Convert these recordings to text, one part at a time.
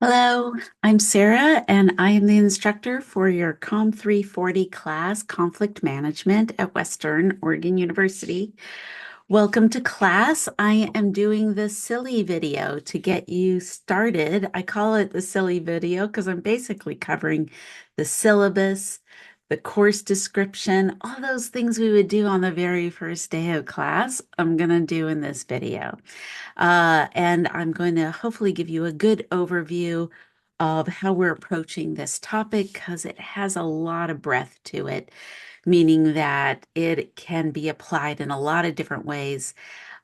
Hello, I'm Sarah, and I am the instructor for your COM340 class, Conflict Management at Western Oregon University. Welcome to class. I am doing the silly video to get you started. I call it the silly video because I'm basically covering the syllabus, the course description, all those things we would do on the very first day of class, I'm going to do in this video. And I'm going to hopefully give you a good overview of how we're approaching this topic because it has a lot of breadth to it, meaning that it can be applied in a lot of different ways.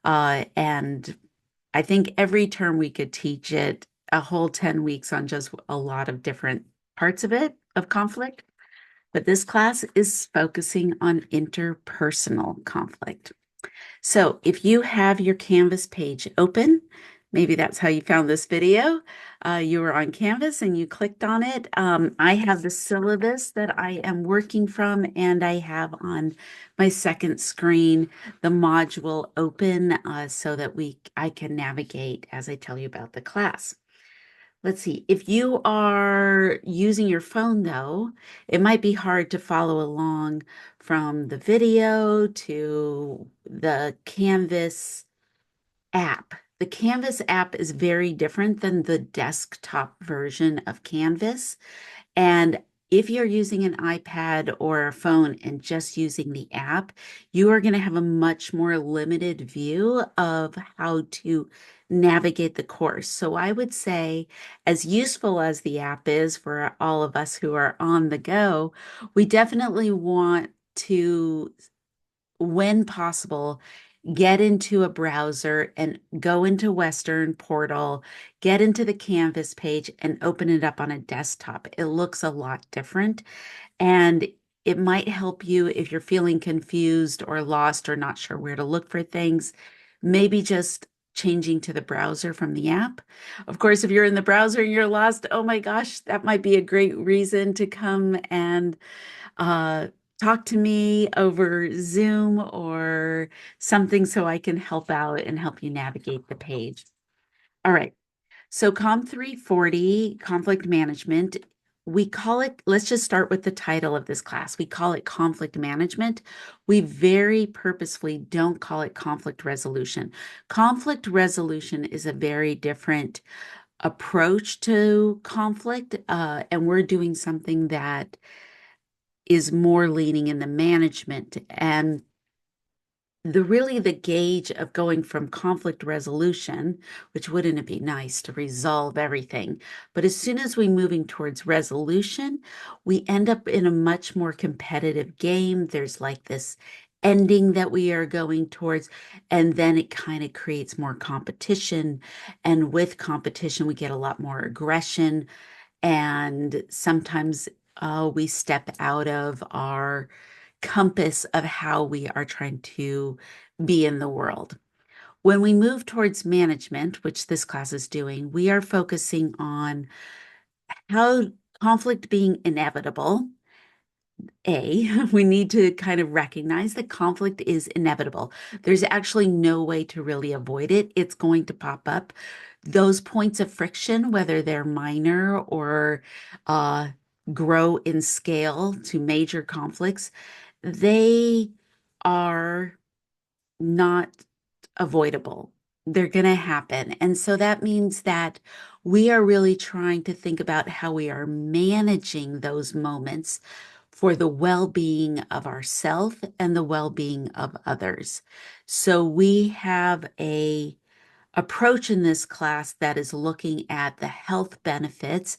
And I think every term we could teach it a whole 10 weeks on just a lot of different parts of it, of conflict. But this class is focusing on interpersonal conflict. So if you have your Canvas page open, maybe that's how you found this video. You were on Canvas and you clicked on it. I have the syllabus that I am working from, and I have on my second screen the module open so that I can navigate as I tell you about the class. Let's see, if you are using your phone though, it might be hard to follow along from the video to the Canvas app. The Canvas app is very different than the desktop version of Canvas. And if you're using an iPad or a phone and just using the app, you are going to have a much more limited view of how to navigate the course. So I would say, as useful as the app is for all of us who are on the go, we definitely want to, when possible, get into a browser and go into Western Portal, get into the Canvas page and open it up on a desktop. It looks a lot different, and it might help you if you're feeling confused or lost or not sure where to look for things. Maybe just changing to the browser from the app. Of course, if you're in the browser and you're lost, oh my gosh, that might be a great reason to come and uh, talk to me over Zoom or something so I can help out and help you navigate the page. All right. So COM340, conflict management, we call it, let's just start with the title of this class. We call it conflict management. We very purposefully don't call it conflict resolution. Conflict resolution is a very different approach to conflict, and we're doing something that is more leaning in the management. And the gauge of going from conflict resolution, which wouldn't it be nice to resolve everything, but as soon as we're moving towards resolution, we end up in a much more competitive game. There's like this ending that we are going towards, and then it kind of creates more competition. And with competition, we get a lot more aggression, and sometimes we step out of our compass of how we are trying to be in the world. When we move towards management, which this class is doing, we are focusing on how conflict being inevitable. We need to kind of recognize that conflict is inevitable. There's actually no way to really avoid it. It's going to pop up. Those points of friction, whether they're minor or uh, grow in scale to major conflicts, they are not avoidable. They're going to happen. And so that means that we are really trying to think about how we are managing those moments for the well-being of ourselves and the well-being of others. So we have a approach in this class that is looking at the health benefits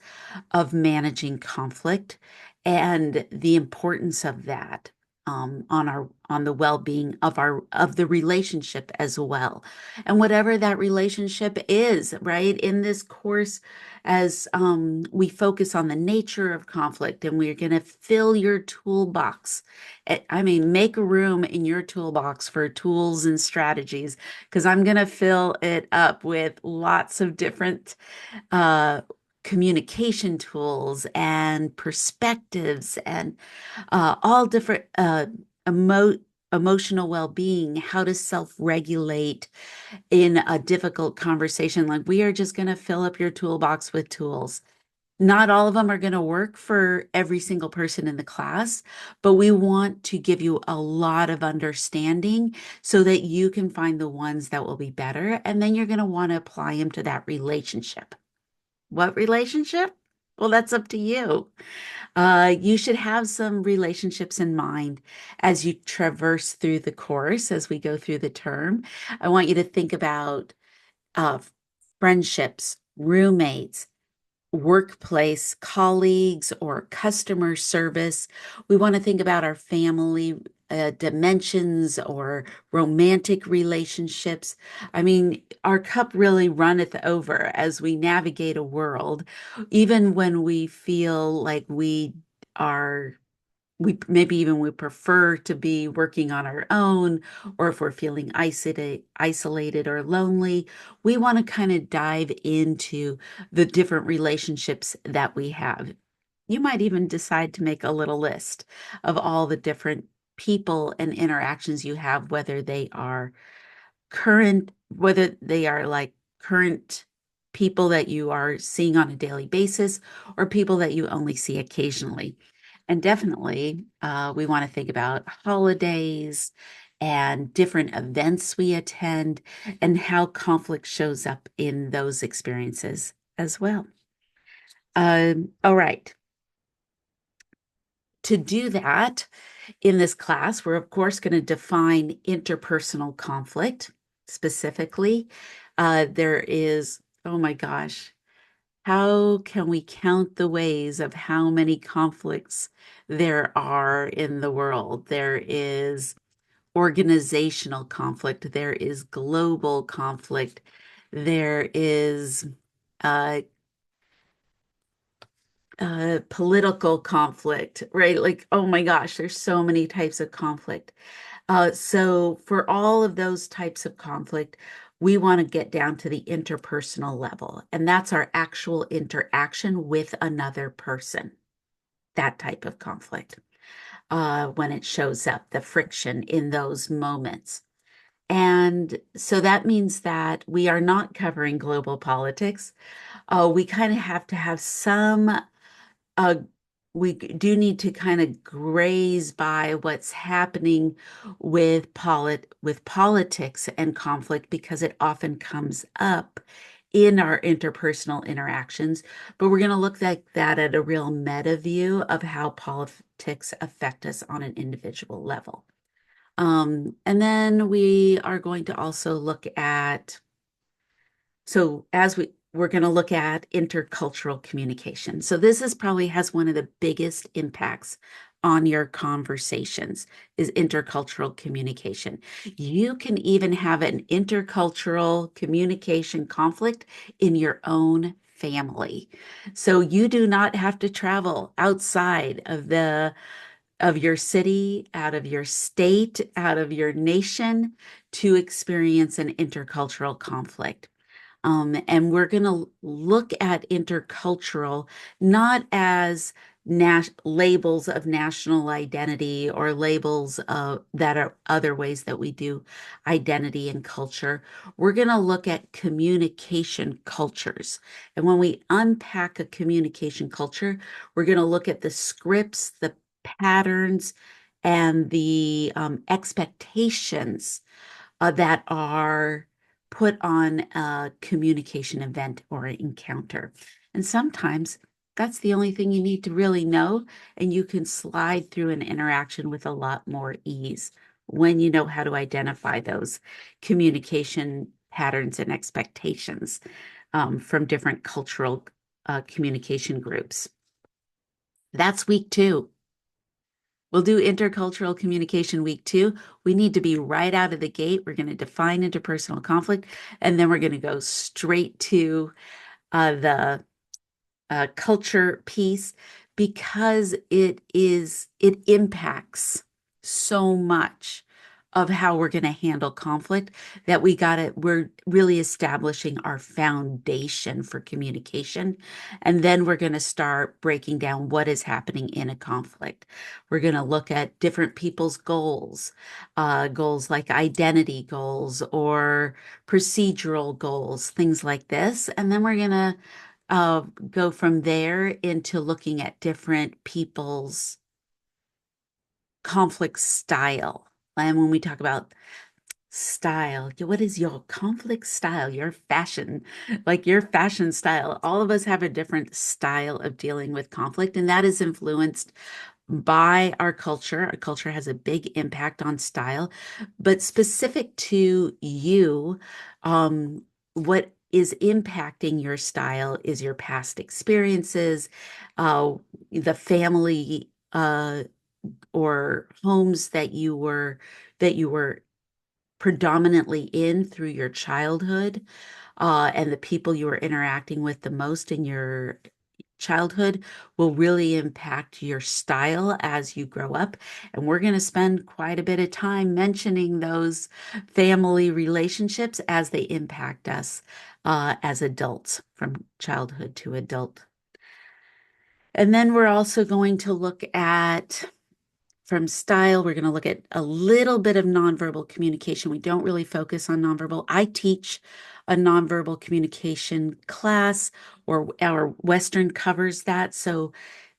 of managing conflict and the importance of that on the well-being of the relationship as well. And whatever that relationship is, right? In this course, as we focus on the nature of conflict, and we're going to fill your toolbox. I mean, make room in your toolbox for tools and strategies, because I'm going to fill it up with lots of different uh, communication tools and perspectives and all different emotional well-being, how to self-regulate in a difficult conversation. Like, we are just going to fill up your toolbox with tools. Not all of them are going to work for every single person in the class, but we want to give you a lot of understanding so that you can find the ones that will be better. And then you're going to want to apply them to that relationship. What relationship? Well, that's up to you. You should have some relationships in mind as you traverse through the course, as we go through the term. I want you to think about uh, friendships, roommates, workplace colleagues, or customer service. We want to think about our family dimensions or romantic relationships. I mean, our cup really runneth over as we navigate a world, even when we feel like are we maybe even we prefer to be working on our own, or if we're feeling isolated or lonely, we want to kind of dive into the different relationships that we have. You might even decide to make a little list of all the different people and interactions you have, whether they are like current people that you are seeing on a daily basis or people that you only see occasionally. And definitely, we want to think about holidays and different events we attend and how conflict shows up in those experiences as well. All right. To do that, in this class, we're of course going to define interpersonal conflict specifically. There is, oh my gosh, how can we count the ways of how many conflicts there are in the world? There is organizational conflict, there is global conflict, there is uh, political conflict, right? Like, oh my gosh, there's so many types of conflict. So for all of those types of conflict, we want to get down to the interpersonal level, and that's our actual interaction with another person, that type of conflict, when it shows up, the friction in those moments. And so that means that we are not covering global politics. We kind of have to have some uh, we do need to kind of graze by what's happening with politics and conflict because it often comes up in our interpersonal interactions. But we're going to look at that at a real meta view of how politics affect us on an individual level. And then we are going to also look at so as we're going to look at intercultural communication. So this is probably has one of the biggest impacts on your conversations is intercultural communication. You can even have an intercultural communication conflict in your own family. So you do not have to travel outside of your city, out of your state, out of your nation to experience an intercultural conflict. And we're going to look at intercultural not as labels of national identity or labels that are other ways that we do identity and culture. We're going to look at communication cultures. And when we unpack a communication culture, we're going to look at the scripts, the patterns, and the expectations that are put on a communication event or encounter. And sometimes that's the only thing you need to really know, and you can slide through an interaction with a lot more ease when you know how to identify those communication patterns and expectations from different cultural communication groups. That's week 2. We'll do intercultural communication week 2. We need to be right out of the gate. We're going to define interpersonal conflict, and then we're going to go straight to the culture piece because it impacts so much of how we're going to handle conflict, we're really establishing our foundation for communication. And then we're going to start breaking down what is happening in a conflict. We're going to look at different people's goals, goals like identity goals or procedural goals, things like this. And then we're going to go from there into looking at different people's conflict style. And when we talk about style, what is your conflict style? Your fashion, like your fashion style. All of us have a different style of dealing with conflict, and that is influenced by our culture. Our culture has a big impact on style, but specific to you, what is impacting your style is your past experiences, uh, the family or homes that you were predominantly in through your childhood, and the people you were interacting with the most in your childhood will really impact your style as you grow up. And we're going to spend quite a bit of time mentioning those family relationships as they impact us as adults from childhood to adult. And then we're also going to look at from style, we're going to look at a little bit of nonverbal communication. We don't really focus on nonverbal. I teach a nonverbal communication class, or our Western covers that. So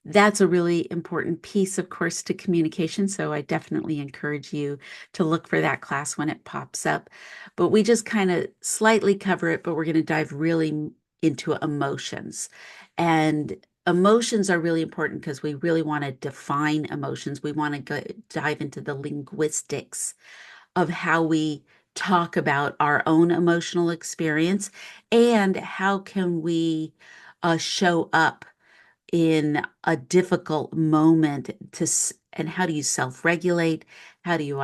that's a really important piece, of course, to communication. So I definitely encourage you to look for that class when it pops up. But we just kind of slightly cover it, but we're going to dive really into emotions. And emotions are really important because we really want to define emotions. We want to dive into the linguistics of how we talk about our own emotional experience and how can we show up in a difficult moment and how do you self-regulate? How do you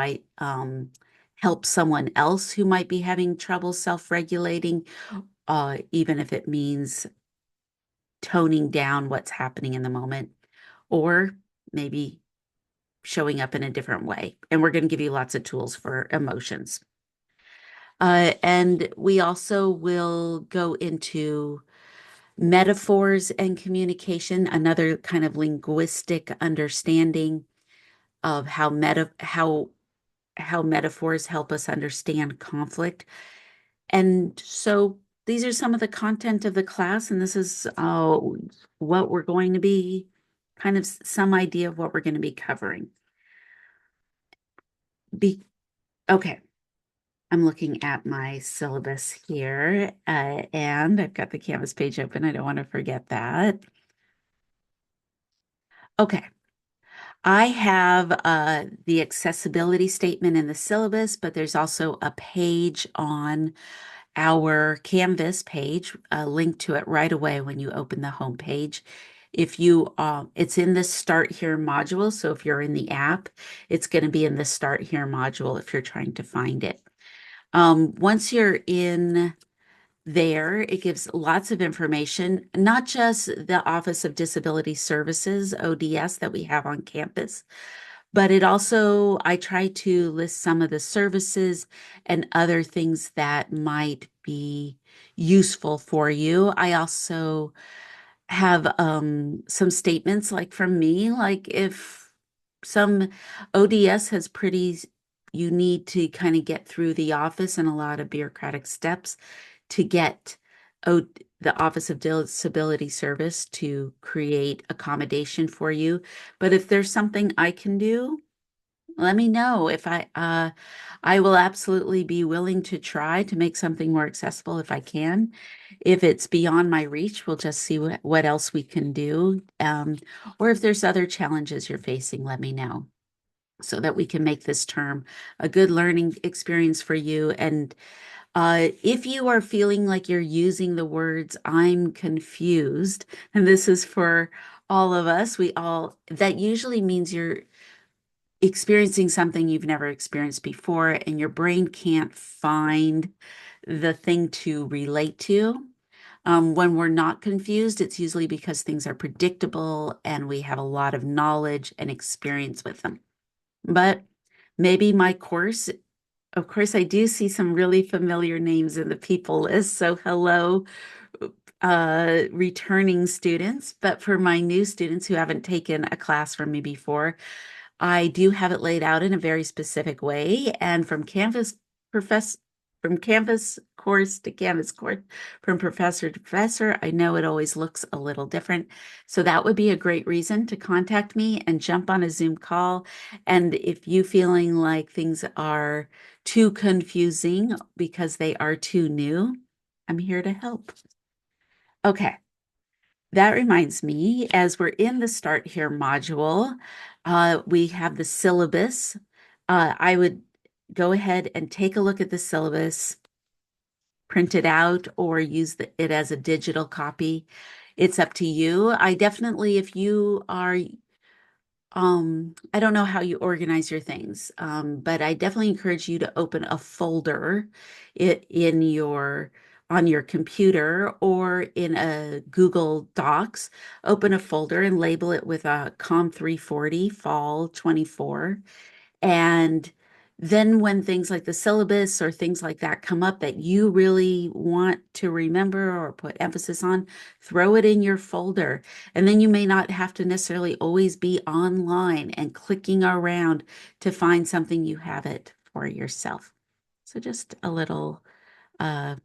help someone else who might be having trouble self-regulating, even if it means toning down what's happening in the moment, or maybe showing up in a different way. And we're going to give you lots of tools for emotions. And we also will go into metaphors and communication, another kind of linguistic understanding of how metaphors help us understand conflict. And so these are some of the content of the class, and this is what we're going to be, kind of some idea of what we're going to be covering. Okay, I'm looking at my syllabus here, and I've got the Canvas page open. I don't want to forget that. Okay, I have the accessibility statement in the syllabus, but there's also a page on our Canvas page, a link to it right away when you open the home page. It's in the Start Here module. So if you're in the app, it's going to be in the Start Here module if you're trying to find it. Once you're in there, it gives lots of information, not just the Office of Disability Services, ODS, that we have on campus, but I try to list some of the services and other things that might be useful for you. I also have some statements like from me, like if some ODS has you need to kind of get through the office and a lot of bureaucratic steps to get o the Office of Disability Service to create accommodation for you. But if there's something I can do, let me know. If I will absolutely be willing to try to make something more accessible if I can. If it's beyond my reach, we'll just see what else we can do. Or if there's other challenges you're facing, let me know so that we can make this term a good learning experience for you. And if you are feeling like you're using the words, I'm confused, and this is for all of us, that usually means you're experiencing something you've never experienced before, and your brain can't find the thing to relate to. When we're not confused, it's usually because things are predictable and we have a lot of knowledge and experience with them. But maybe my course, of course, I do see some really familiar names in the people list. So hello, returning students. But for my new students who haven't taken a class from me before, I do have it laid out in a very specific way. And profess from Canvas course to Canvas course, from professor to professor, I know it always looks a little different. So that would be a great reason to contact me and jump on a Zoom call. And if you feeling like things are too confusing because they are too new, I'm here to help. Okay. That reminds me, as we're in the Start Here module, we have the syllabus. I would go ahead and take a look at the syllabus, print it out, or use it as a digital copy. It's up to you. I definitely, if you are I don't know how you organize your things, but I definitely encourage you to open a folder in your on your computer or in a Google Docs. Open a folder and label it with a COM340 Fall 24. And then when things like the syllabus or things like that come up that you really want to remember or put emphasis on, throw it in your folder. And then you may not have to necessarily always be online and clicking around to find something. You have it for yourself. So just a little uh,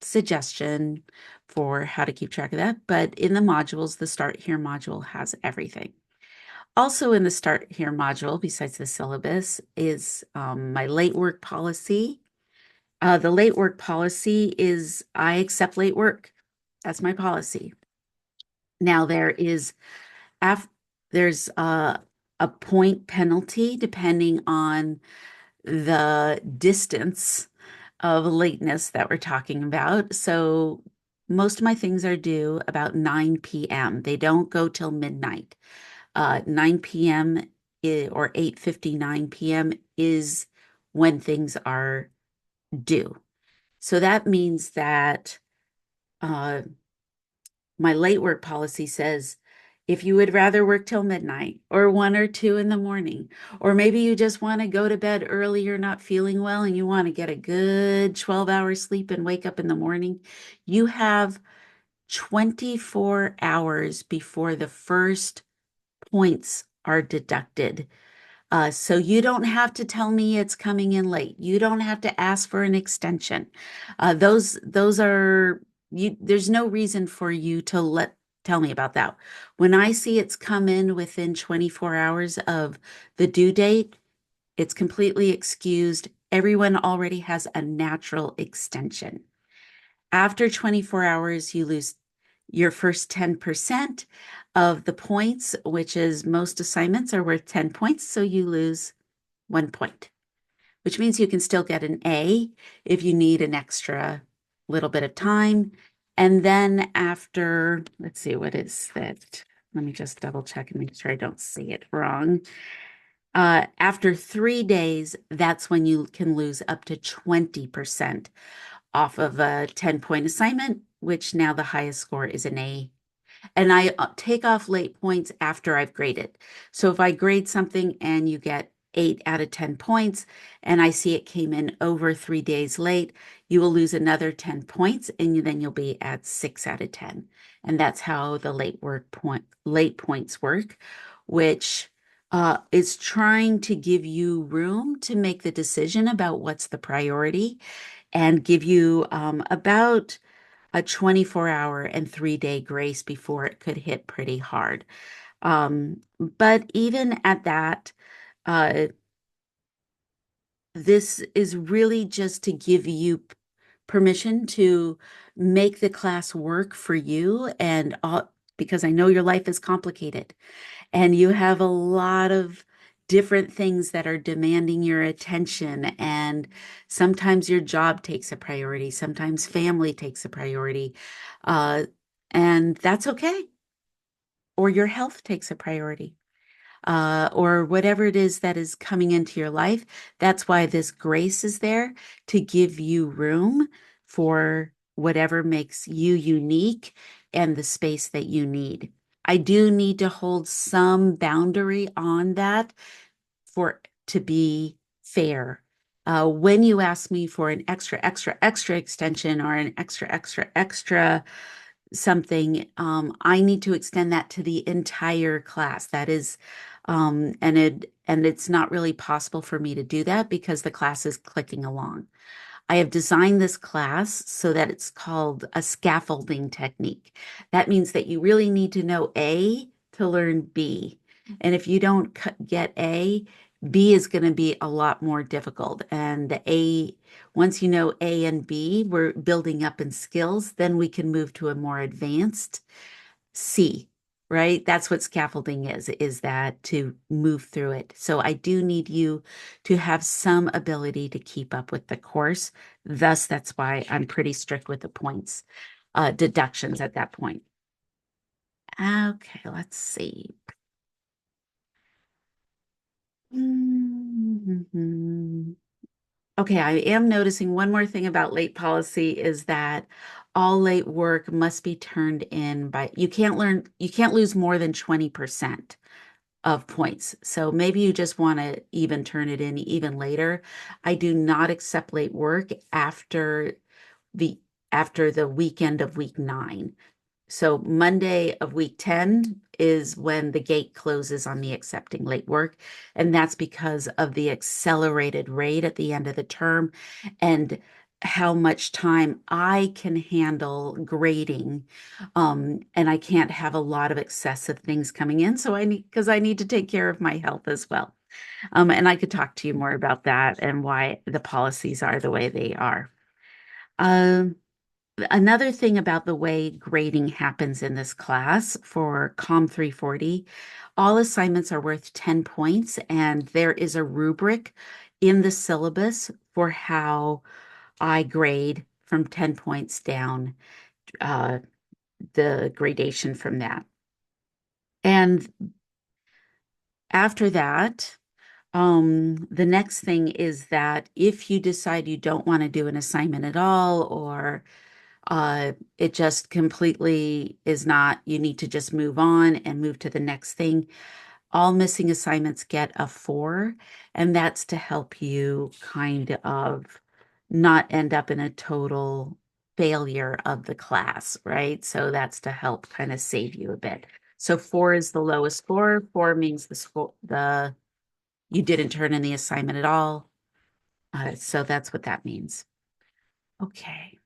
suggestion for how to keep track of that. But in the modules, the Start Here module has everything. Also in the Start Here module, besides the syllabus, is my late work policy. The late work policy is I accept late work. That's my policy. Now af there's a point penalty depending on the distance of lateness that we're talking about. So most of my things are due about 9 p.m. They don't go till midnight. 9 p.m. Or 8:59 p.m. is when things are due. So that means that uh, my late work policy says if you would rather work till midnight or 1 or 2 in the morning, or maybe you just want to go to bed early, you're not feeling well, and you want to get a good 12-hour sleep and wake up in the morning, you have 24 hours before the first points are deducted. So you don't have to tell me it's coming in late. You don't have to ask for an extension. Those are you. There's no reason for you to tell me about that. When I see it's come in within 24 hours of the due date, it's completely excused. Everyone already has a natural extension. After 24 hours, you lose your first 10% of the points, which is most assignments are worth 10 points. So you lose 1 point, which means you can still get an A if you need an extra little bit of time. And then after, let's see, what is that? Let me just double check and make sure I don't say it wrong. After 3 days, that's when you can lose up to 20% off of a 10-point assignment, which now the highest score is an A. And I take off late points after I've graded. So if I grade something and you get 8 out of 10 points, and I see it came in over 3 days late, you will lose another 10 points, and then you'll be at 6 out of 10. And that's how the late points work, which is trying to give you room to make the decision about what's the priority and give you about a 24-hour and 3-day grace before it could hit pretty hard. But even at that, uh, this is really just to give you permission to make the class work for you and because I know your life is complicated and you have a lot of different things that are demanding your attention. And sometimes your job takes a priority, sometimes family takes a priority. Uh, and that's okay. Or your health takes a priority. Or whatever it is that is coming into your life. That's why this grace is there to give you room for whatever makes you unique and the space that you need. I do need to hold some boundary on that for to be fair. When you ask me for an extra extension or an extra something, I need to extend that to the entire class. That is, and it's not really possible for me to do that because the class is clicking along. I have designed this class so that it's called a scaffolding technique. That means that you really need to know A to learn B. And if you don't get A, B is going to be a lot more difficult. And the A, once you know A and B, we're building up in skills, then we can move to a more advanced C, right? That's what scaffolding is that to move through it. So I do need you to have some ability to keep up with the course. Thus, that's why I'm pretty strict with the points, deductions at that point. Okay, let's see. Mhm. Okay, I am noticing one more thing about late policy is that all late work must be turned in by, you can't lose more than 20% of points. So maybe you just want to even turn it in even later. I do not accept late work the after the weekend of week 9. So Monday of week 10 is when the gate closes on the accepting late work. And that's because of the accelerated rate at the end of the term and how much time I can handle grading. And I can't have a lot of excessive things coming in. So because I need to take care of my health as well. And I could talk to you more about that and why the policies are the way they are. Um, Another thing about the way grading happens in this class for COM340, all assignments are worth 10 points, and there is a rubric in the syllabus for how I grade from 10 points down, uh, the gradation from that. And after that, the next thing is that if you decide you don't want to do an assignment at all, or it just completely is not, you need to just move on and move to the next thing. All missing assignments get a 4, and that's to help you kind of not end up in a total failure of the class, right? So that's to help kind of save you a bit. So 4 is the lowest score. 4 means the you didn't turn in the assignment at all. So that's what that means. Okay.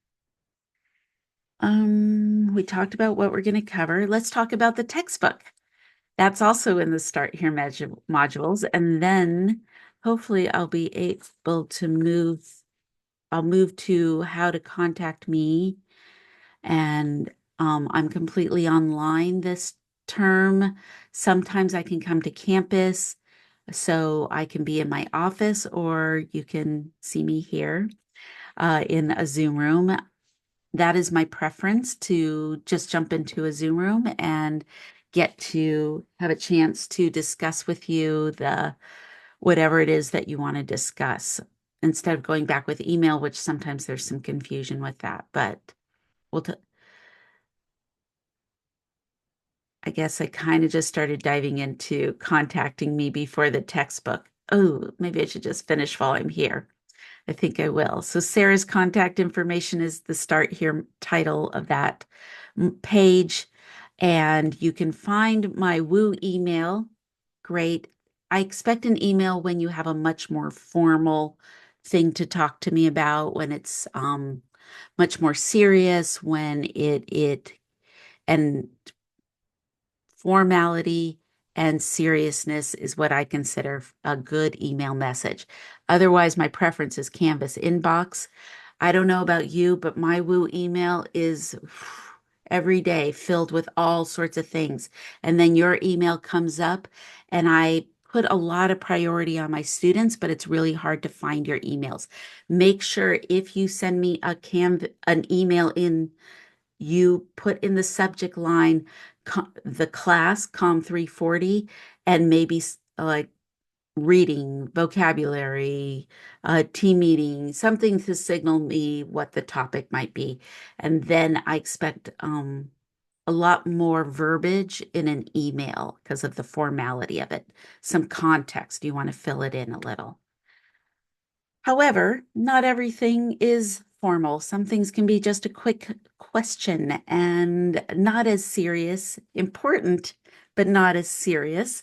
We talked about what we're going to cover. Let's talk about the textbook. That's also in the Start Here modules. And then hopefully I'll be able to I'll move to how to contact me. And I'm completely online this term. Sometimes I can come to campus, so I can be in my office, or you can see me here in a Zoom room. That is my preference, to just jump into a Zoom room and get to have a chance to discuss with you the whatever it is that you want to discuss instead of going back with email, which sometimes there's some confusion with that. But we'll t I guess I kind of just started diving into contacting me before the textbook. Oh, maybe I should just finish while I'm here. I think I will. So Sarah's contact information is the Start Here title of that page. And you can find my Woo email. Great. I expect an email when you have a much more formal thing to talk to me about, when it's much more serious, when and formality and seriousness is what I consider a good email message. Otherwise, my preference is Canvas inbox. I don't know about you, but my Woo email is every day filled with all sorts of things. And then your email comes up, and I put a lot of priority on my students, but it's really hard to find your emails. Make sure if you send me an email in, you put in the subject line the class COM340, and maybe like reading, vocabulary, team meeting, something to signal me what the topic might be. And then I expect a lot more verbiage in an email because of the formality of it. Some context, you want to fill it in a little. However, not everything is formal. Some things can be just a quick question and not as serious, important, but not as serious.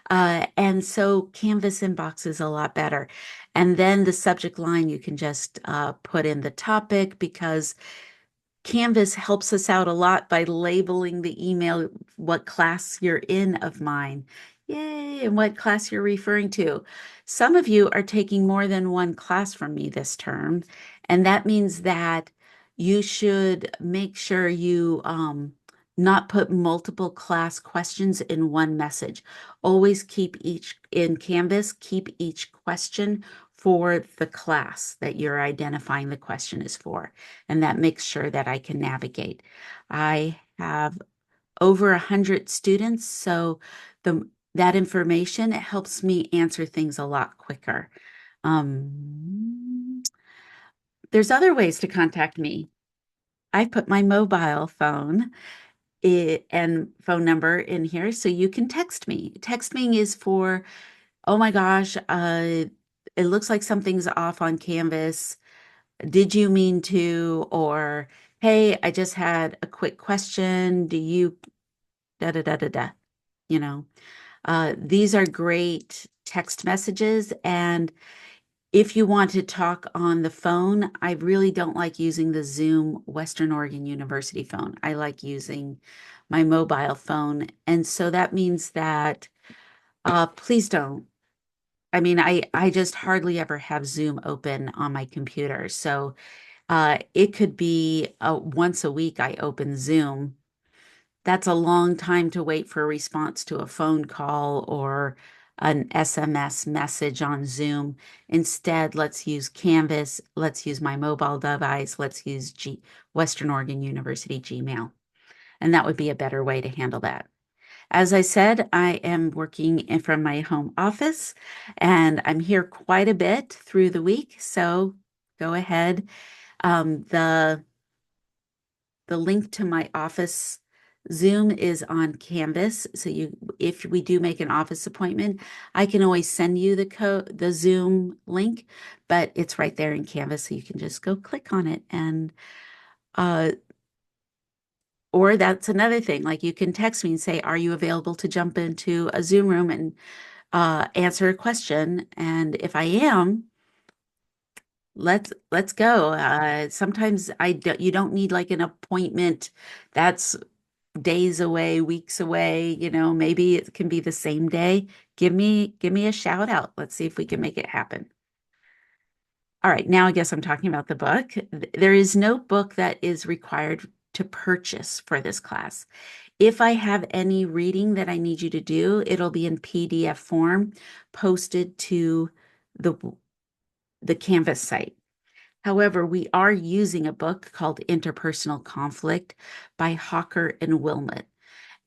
And so Canvas inbox is a lot better. And then the subject line, you can just put in the topic because Canvas helps us out a lot by labeling the email what class you're in of mine. Yay, and what class you're referring to. Some of you are taking more than one class from me this term, and that means that you should make sure you not put multiple class questions in one message. Always keep each in Canvas, keep each question for the class that you're identifying the question is for, and that makes sure that I can navigate. I have over 100 students, so that information helps me answer things a lot quicker. Um, there's other ways to contact me. I put my mobile phone and phone number in here so you can text me. Texting is for, oh my gosh, it looks like something's off on Canvas. Did you mean to? Or, hey, I just had a quick question. Do you da da da da da? You know, these are great text messages. And if you want to talk on the phone, I really don't like using the Zoom Western Oregon University phone. I like using my mobile phone. And so that means that please don't. I mean, I just hardly ever have Zoom open on my computer. So it could be once a week I open Zoom. That's a long time to wait for a response to a phone call or an SMS message on Zoom. Instead, let's use Canvas. Let's use my mobile device. Let's use Western Oregon University Gmail. And that would be a better way to handle that. As I said, I am working from my home office and I'm here quite a bit through the week. So go ahead. The link to my office Zoom is on Canvas. So if we do make an office appointment, I can always send you the Zoom link, but it's right there in Canvas. So you can just go click on it uh, or that's another thing. Like you can text me and say, are you available to jump into a Zoom room and answer a question? And if I am, let's go. Sometimes you don't need like an appointment that's days away, weeks away, maybe it can be the same day. Give me a shout out. Let's see if we can make it happen. All right, now I guess I'm talking about the book. There is no book that is required to purchase for this class. If I have any reading that I need you to do, it'll be in PDF form posted to the Canvas site. However, we are using a book called Interpersonal Conflict by Hawker and Wilmot.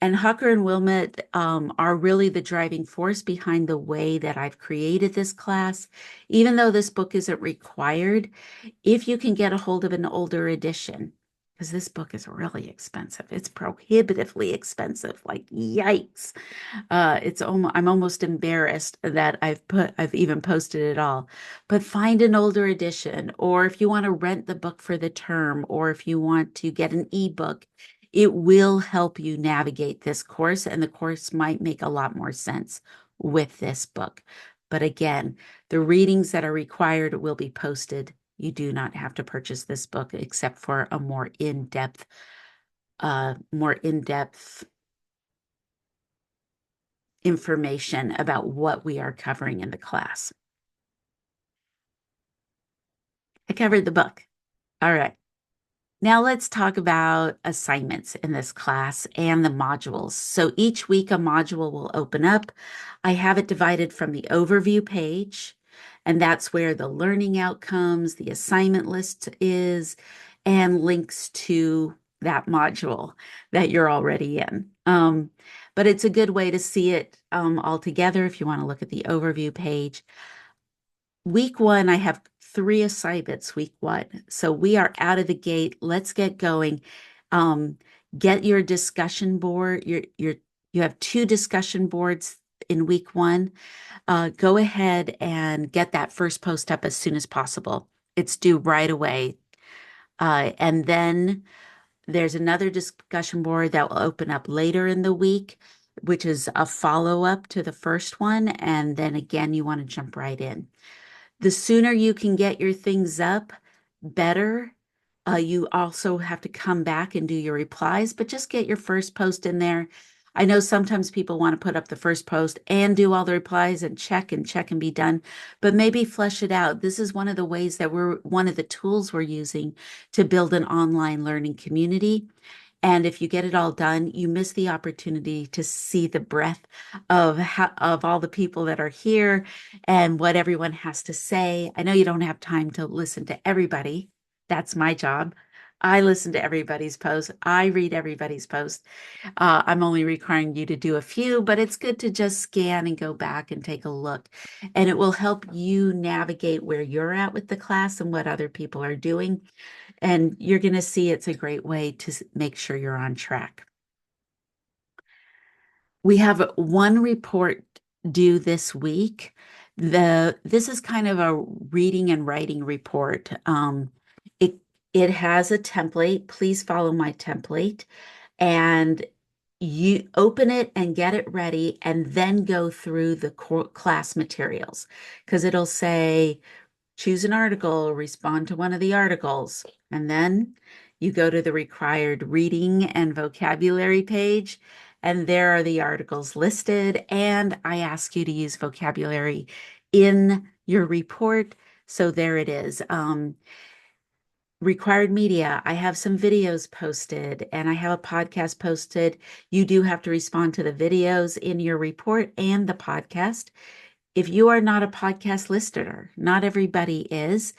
And Hawker and Wilmot are really the driving force behind the way that I've created this class. Even though this book isn't required, if you can get a hold of an older edition, because this book is really expensive. It's prohibitively expensive, like yikes. I'm almost embarrassed that I've even posted it all. But find an older edition, or if you want to rent the book for the term, or if you want to get an ebook, it will help you navigate this course, and the course might make a lot more sense with this book. But again, the readings that are required will be posted. You do not have to purchase this book except for a more in-depth information about what we are covering in the class. I covered the book. All right. Now let's talk about assignments in this class and the modules. So each week a module will open up. I have it divided from the overview page, and that's where the learning outcomes, the assignment list is, and links to that module that you're already in. But it's a good way to see it all together if you want to look at the overview page. Week one, I have 3 assignments week one. So we are out of the gate. Let's get going. Get your discussion board. You have two discussion boards in week one. Go ahead and get that first post up as soon as possible. It's due right away. And then there's another discussion board that will open up later in the week, which is a follow-up to the first one. And then again, you want to jump right in. The sooner you can get your things up, better. You also have to come back and do your replies, but just get your first post in there. I know sometimes people want to put up the first post and do all the replies and check and be done, but maybe flesh it out. This is one of the ways that one of the tools we're using to build an online learning community. And if you get it all done, you miss the opportunity to see the breadth of all the people that are here and what everyone has to say. I know you don't have time to listen to everybody. That's my job. I listen to everybody's post. I read everybody's post. I'm only requiring you to do a few, but it's good to just scan and go back and take a look. And it will help you navigate where you're at with the class and what other people are doing. And you're going to see it's a great way to make sure you're on track. We have one report due this week. This is kind of a reading and writing report. It it has a template. Please follow my template, and you open it and get it ready, and then go through the class materials because it'll say choose an article, respond to one of the articles, and then you go to the required reading and vocabulary page, and there are the articles listed. And I ask you to use vocabulary in your report. So there it is. Required media. I have some videos posted and I have a podcast posted. You do have to respond to the videos in your report and the podcast. If you are not a podcast listener, not everybody is.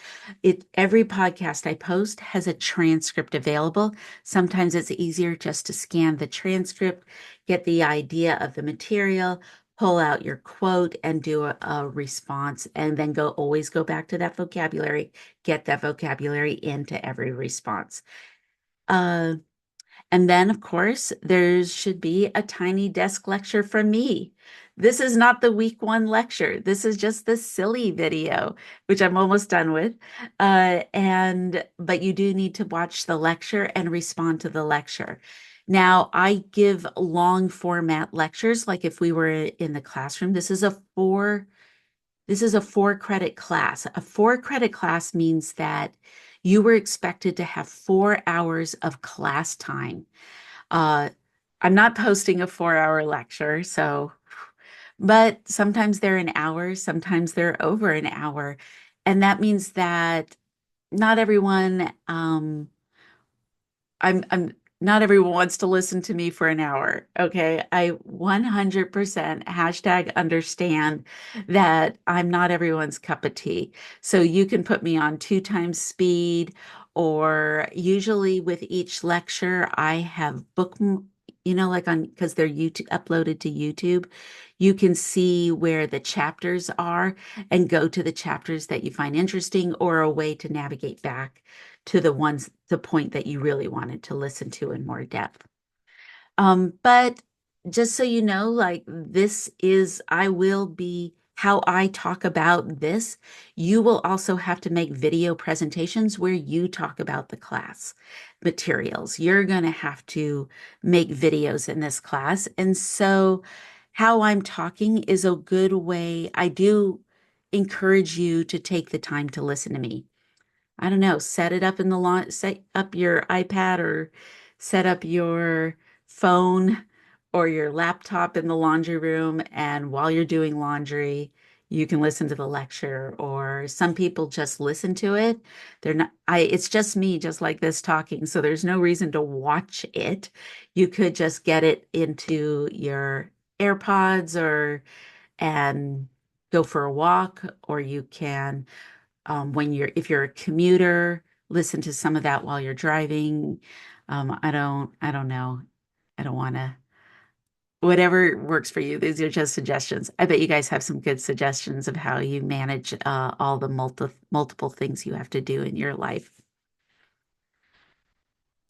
Every podcast I post has a transcript available. Sometimes it's easier just to scan the transcript, get the idea of the material, pull out your quote and do a response, and then always go back to that vocabulary, get that vocabulary into every response. Uh, and then, of course, there should be a tiny desk lecture from me. This is not the week one lecture. This is just the silly video, which I'm almost done with. But you do need to watch the lecture and respond to the lecture. Now, I give long format lectures, like if we were in the classroom. This is a 4 credit class. A 4 credit class means that you were expected to have 4 hours of class time. Uh, I'm not posting a 4 hour lecture, but sometimes they're an hour, sometimes they're over an hour. And that means that not everyone, I'm not everyone wants to listen to me for an hour. Okay. I 100% hashtag understand that I'm not everyone's cup of tea. So you can put me on 2 times speed, or usually with each lecture, I have like because they're YouTube uploaded to YouTube, you can see where the chapters are and go to the chapters that you find interesting, or a way to navigate back to the point that you really wanted to listen to in more depth. But just so you know, like I will be how I talk about this. You will also have to make video presentations where you talk about the class materials. You're going to have to make videos in this class. And so how I'm talking is a good way. I do encourage you to take the time to listen to me. I don't know, set it up in the lawn, set up your iPad or set up your phone or your laptop in the laundry room. And while you're doing laundry, you can listen to the lecture. Or some people just listen to it. It's just me, just like this talking. So there's no reason to watch it. You could just get it into your AirPods and go for a walk, or you can if you're a commuter, listen to some of that while you're driving. I don't know. I don't want to, whatever works for you. These are just suggestions. I bet you guys have some good suggestions of how you manage all the multiple things you have to do in your life.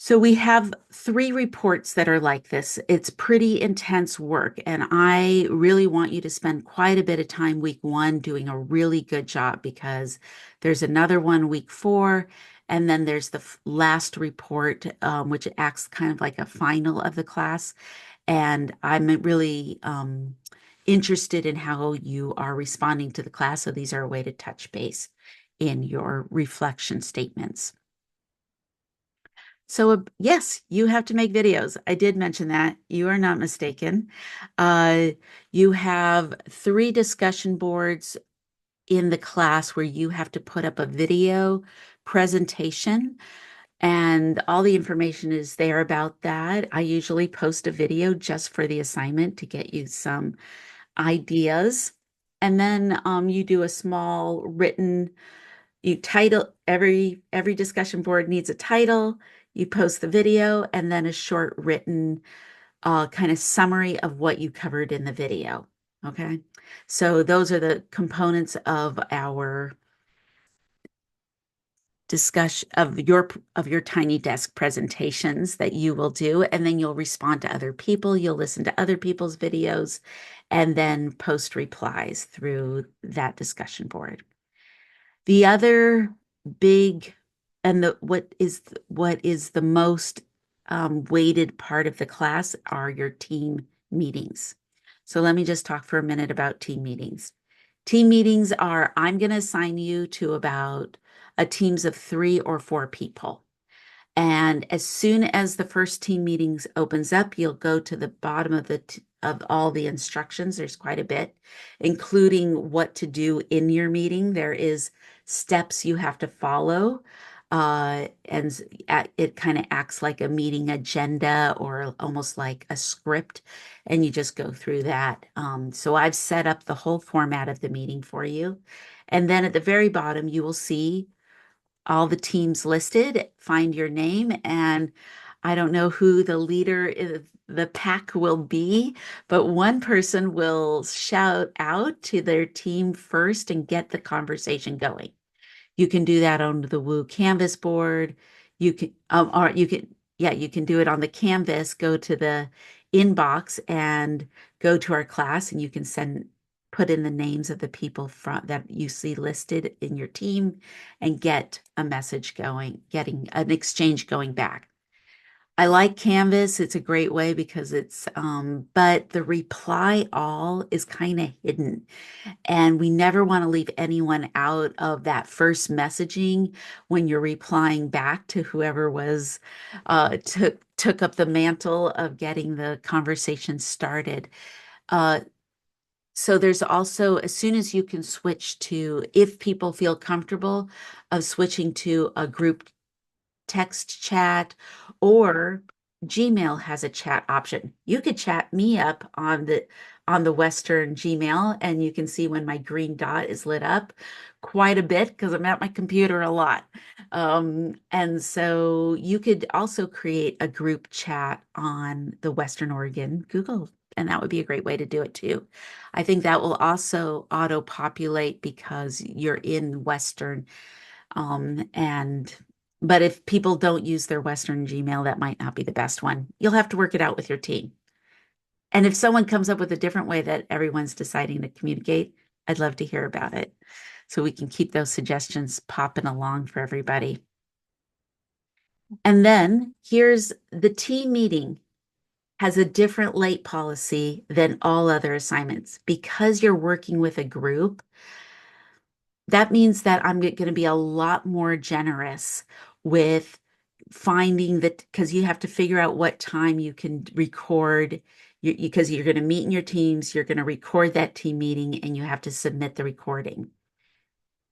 So we have three reports that are like this. It's pretty intense work, and I really want you to spend quite a bit of time week one doing a really good job because there's another one week four, and then there's the last report, which acts kind of like a final of the class. And I'm really interested in how you are responding to the class. So these are a way to touch base in your reflection statements. So, yes, you have to make videos. I did mention that. You are not mistaken. Uh, you have three discussion boards in the class where you have to put up a video presentation, and all the information is there about that. I usually post a video just for the assignment to get you some ideas. And then you do a small written you title every discussion board needs a title. You post the video and then a short written kind of summary of what you covered in the video. Okay. So those are the components of our discussion of your tiny desk presentations that you will do, and then you'll respond to other people, you'll listen to other people's videos, and then post replies through that discussion board. The other big and what is the most weighted part of the class are your team meetings. So let me just talk for a minute about team meetings. Team meetings are, I'm going to assign you to about a teams of 3 or 4 people. And as soon as the first team meetings opens up, you'll go to the bottom of of all the instructions. There's quite a bit, including what to do in your meeting. There is steps you have to follow. And it kind of acts like a meeting agenda or almost like a script, and you just go through that. So I've set up the whole format of the meeting for you. And then at the very bottom, you will see all the teams listed, find your name, and I don't know who the leader of the pack will be, but one person will shout out to their team first and get the conversation going. You can do that on the Woo Canvas board. Or you can, yeah, you can do it on the Canvas. Go to the inbox and go to our class, and you can put in the names of the people that you see listed in your team and get a message going, getting an exchange going back. I like Canvas. It's a great way because but the reply all is kind of hidden. And we never want to leave anyone out of that first messaging when you're replying back to whoever took up the mantle of getting the conversation started. Uh, so there's also, as soon as you can switch to, if people feel comfortable of switching to a group text chat, or Gmail has a chat option. You could chat me up on the Western Gmail, and you can see when my green dot is lit up quite a bit because I'm at my computer a lot. And so you could also create a group chat on the Western Oregon Google, and that would be a great way to do it too. I think that will also auto-populate because you're in Western. And but if people don't use their Western Gmail, that might not be the best one. You'll have to work it out with your team. And if someone comes up with a different way that everyone's deciding to communicate, I'd love to hear about it so we can keep those suggestions popping along for everybody. And then here's the team meeting has a different late policy than all other assignments. Because you're working with a group, that means that I'm going to be a lot more generous with finding that, because you have to figure out what time you can record, because you're going to meet in your teams, you're going to record that team meeting, and you have to submit the recording.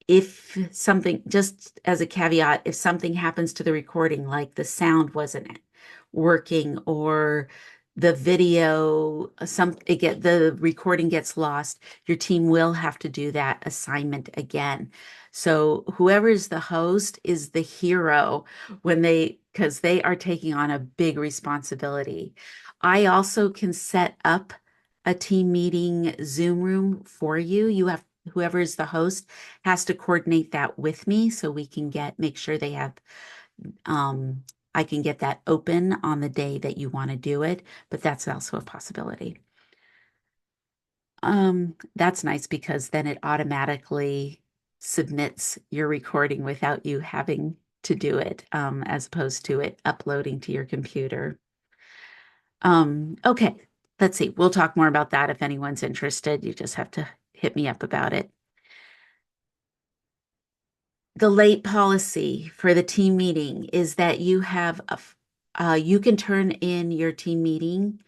If something, just as a caveat, if something happens to the recording, like the sound wasn't working or the video, the recording gets lost, your team will have to do that assignment again. So whoever is the host is the hero because they are taking on a big responsibility. I also can set up a team meeting Zoom room for you. Whoever is the host has to coordinate that with me so we can make sure they have I can get that open on the day that you want to do it, but that's also a possibility. That's nice because then it automatically submits your recording without you having to do it, as opposed to it uploading to your computer. Okay, let's see. We'll talk more about that if anyone's interested. You just have to hit me up about it. The late policy for the team meeting is that you can turn in your team meeting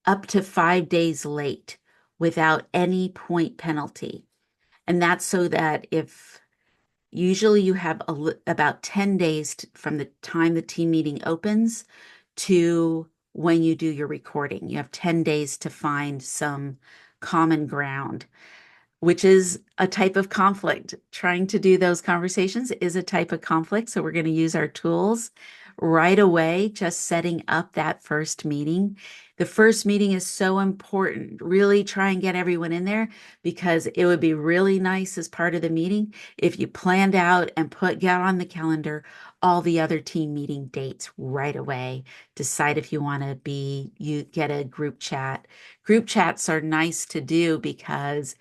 up to 5 days late without any point penalty. And that's so that if usually you have about 10 days from the time the team meeting opens to when you do your recording. You have 10 days to find some common ground, which is a type of conflict. Trying to do those conversations is a type of conflict. So we're going to use our tools right away, just setting up that first meeting. The first meeting is so important. Really try and get everyone in there because it would be really nice as part of the meeting if you planned out and get on the calendar all the other team meeting dates right away. Decide if you want to you get a group chat. Group chats are nice to do because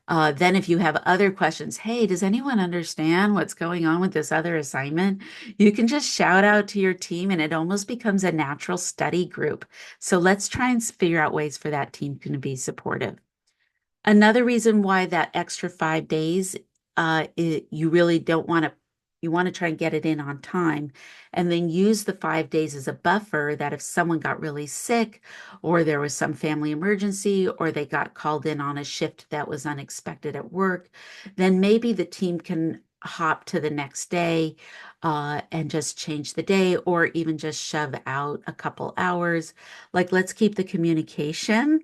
then if you have other questions, hey, does anyone understand what's going on with this other assignment? You can just shout out to your team and it almost becomes a natural study group. So let's try and figure out ways for that team to be supportive. Another reason why that extra 5 days, you really don't want to, you want to try and get it in on time and then use the 5 days as a buffer that if someone got really sick or there was some family emergency or they got called in on a shift that was unexpected at work, then maybe the team can hop to the next day and just change the day or even just shove out a couple hours. Like, let's keep the communication.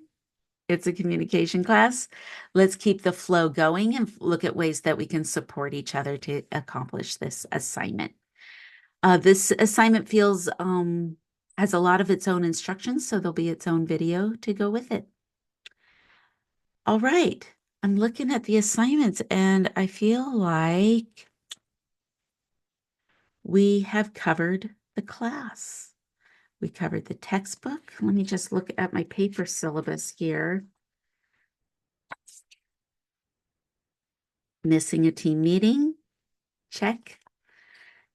It's a communication class. Let's keep the flow going and look at ways that we can support each other to accomplish this assignment. This assignment has a lot of its own instructions, so there'll be its own video to go with it. All right, I'm looking at the assignments and I feel like we have covered the class. We covered the textbook. Let me just look at my paper syllabus here. Missing a team meeting, check.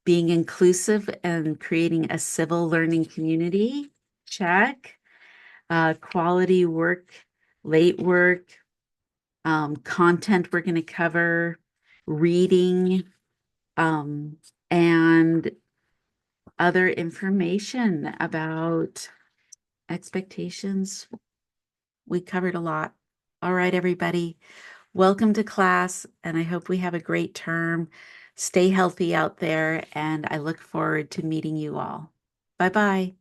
Being inclusive and creating a civil learning community, check. Quality work, late work, content we're going to cover, reading, and other information about expectations. We covered a lot. All right, everybody. Welcome to class, and I hope we have a great term. Stay healthy out there, and I look forward to meeting you all. Bye-bye.